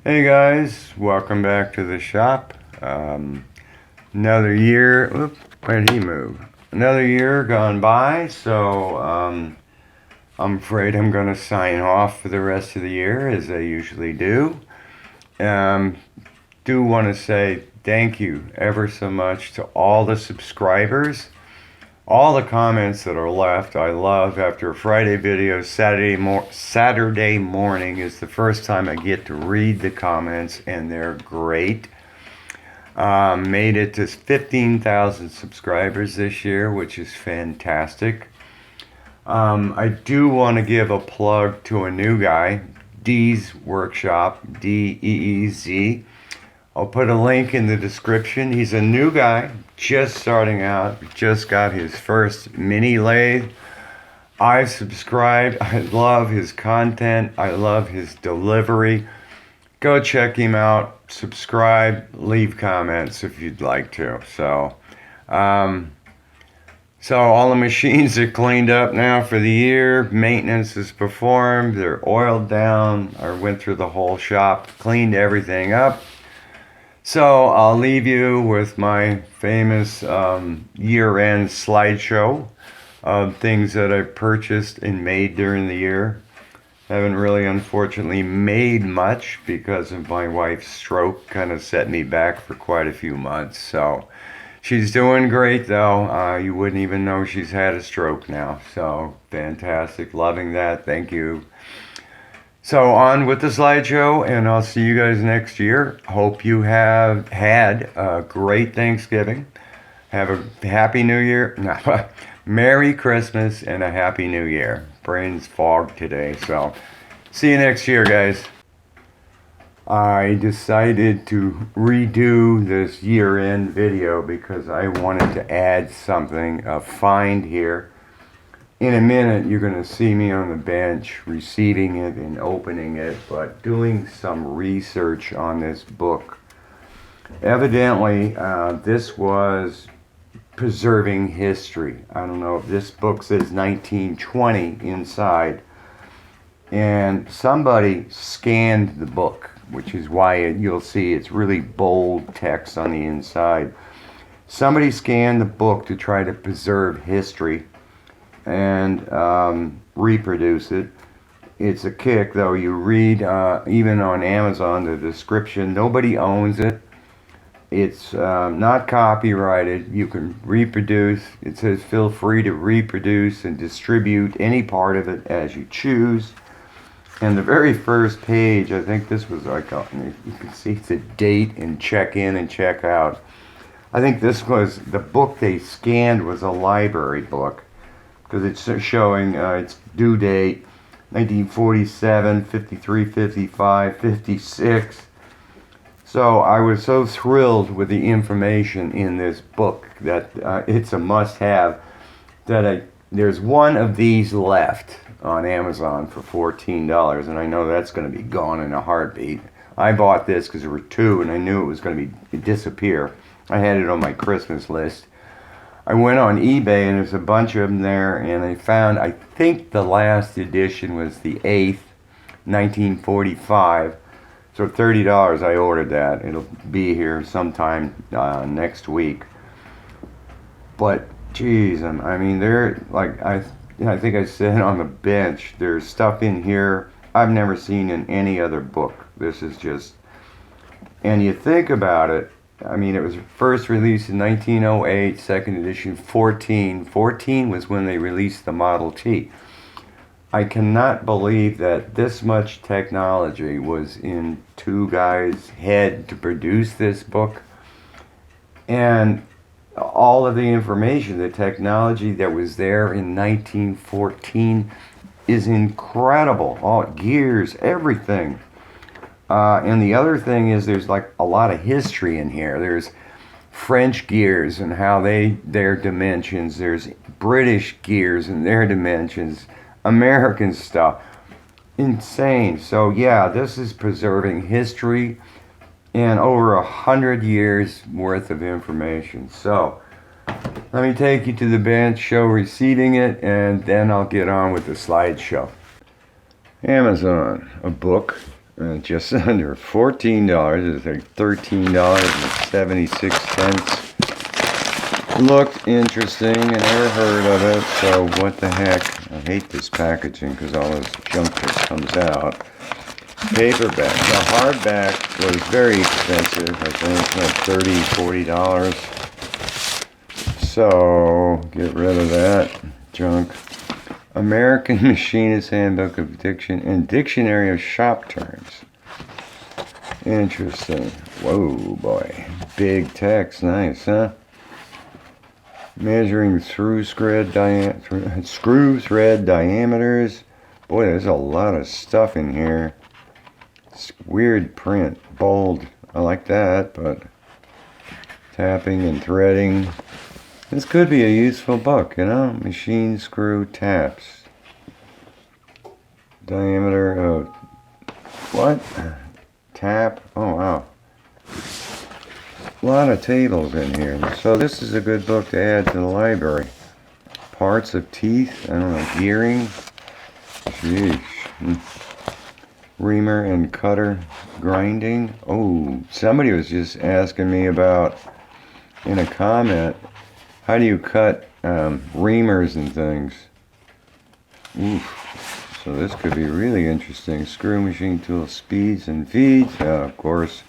Hey guys, welcome back to the shop. Another year, where did he move? Another year gone by, so I'm afraid I'm going to sign off for the rest of the year as I usually do. Do want to say thank you ever so much to all the subscribers. All the comments that are left, I love. After a Friday video, Saturday morning is the first time I get to read the comments, and they're great. Made it to 15,000 subscribers this year, which is fantastic. I do want to give a plug to a new guy, DEEZ Workshop, DEEZ. I'll put a link in the description. He's a new guy, just starting out, just got his first mini lathe. I've subscribed. I love his content. I love his delivery. Go check him out. Subscribe. Leave comments if you'd like to. So all the machines are cleaned up now for the year. Maintenance is performed. They're oiled down. I went through the whole shop, cleaned everything up. So I'll leave you with my famous year-end slideshow of things that I purchased and made during the year. Haven't really, unfortunately, made much because of my wife's stroke. Kind of set me back for quite a few months. So she's doing great, though. You wouldn't even know she's had a stroke now. So fantastic. Loving that. Thank you. So on with the slideshow, and I'll see you guys next year. Hope you have had a great Thanksgiving. Have a happy New Year. Merry Christmas and a Happy New Year. Brain's fogged today, so see you next year, guys. I decided to redo this year-end video because I wanted to add something, a find here. In a minute, you're going to see me on the bench receiving it and opening it, but doing some research on this book. Evidently, this was preserving history. I don't know if this book says 1920 inside, and somebody scanned the book, which is why you'll see it's really bold text on the inside. Somebody scanned the book to try to preserve history and reproduce it. It's a kick, though. You read even on Amazon the description. Nobody owns it. It's not copyrighted. You can reproduce. It says feel free to reproduce and distribute any part of it as you choose. And the very first page, I think this was like you can see it's a date and check in and check out. I think this was the book they scanned was a library book, because it's showing its due date 1947, 53, 55, 56. So I was so thrilled with the information in this book that it's a must-have. There's one of these left on Amazon for $14, and I know that's going to be gone in a heartbeat. I bought this because there were two, and I knew it was going to disappear. I had it on my Christmas list. I went on eBay, and there's a bunch of them there, and I found, I think the last edition was the 8th, 1945. So $30, I ordered that. It'll be here sometime next week. But, geez, I mean, they're, like, I think I said on the bench, there's stuff in here I've never seen in any other book. This is just, and you think about it, I mean, it was first released in 1908, second edition 14. 14 was when they released the Model T. I cannot believe that this much technology was in two guys' head to produce this book. And all of the information, the technology that was there in 1914 is incredible. All gears, everything. And the other thing is there's like a lot of history in here. There's French gears and how their dimensions. There's British gears and their dimensions. American stuff. Insane. So yeah, this is preserving history and over 100 years worth of information. So let me take you to the bench, show receiving it, and then I'll get on with the slideshow. Amazon, a book. Just under $14. It's like $13.76. Looked interesting. I never heard of it, so what the heck. I hate this packaging because all this junk that comes out. Paperback. The hardback was very expensive, I think, like $30, $40. So, get rid of that junk. American Machinist Handbook of Diction and Dictionary of Shop Terms. Interesting. Whoa, boy. Big text. Nice, huh? Measuring screw thread diameters. Boy, there's a lot of stuff in here. It's weird print. Bold. I like that, but tapping and threading. This could be a useful book, you know? Machine screw taps. Diameter of what? Tap. Oh, wow. A lot of tables in here. So this is a good book to add to the library. Parts of teeth. I don't know. Gearing. Sheesh. Reamer and cutter grinding. Oh, somebody was just asking me about, in a comment, how do you cut reamers and things? Oof. So this could be really interesting. Screw machine tool speeds and feeds. Of course.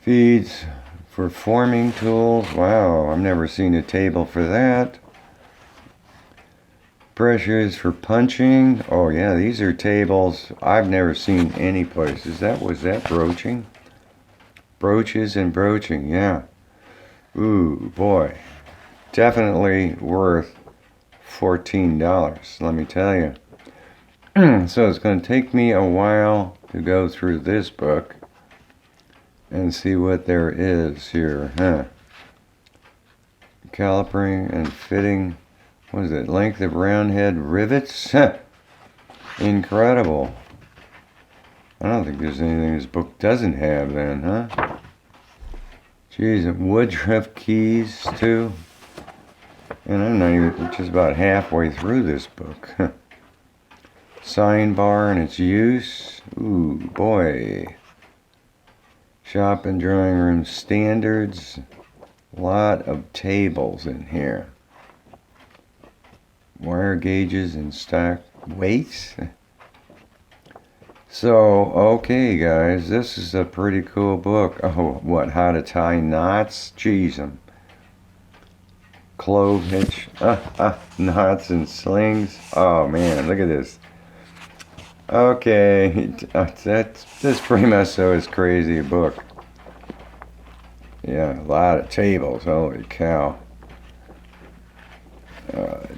Feeds for forming tools. Wow, I've never seen a table for that. Pressures for punching. Oh yeah, these are tables I've never seen any place. Was that broaching? Broaches and broaching, yeah. Ooh, boy. Definitely worth $14, let me tell you. So it's going to take me a while to go through this book and see what there is here, huh? Calipering and fitting. What is it? Length of round head rivets? Incredible. I don't think there's anything this book doesn't have then, huh? Geez, Woodruff keys too. And I'm not even just about halfway through this book. Sign bar and its use. Ooh, boy. Shop and drawing room standards. A lot of tables in here. Wire gauges and stock weights. So, okay guys, this is a pretty cool book. Oh, what, how to tie knots? Jeez, clove hitch, knots and slings. Oh man, look at this. Okay, this pretty much so is crazy book. Yeah, a lot of tables, holy cow.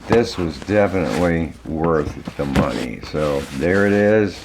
This was definitely worth the money. So there it is.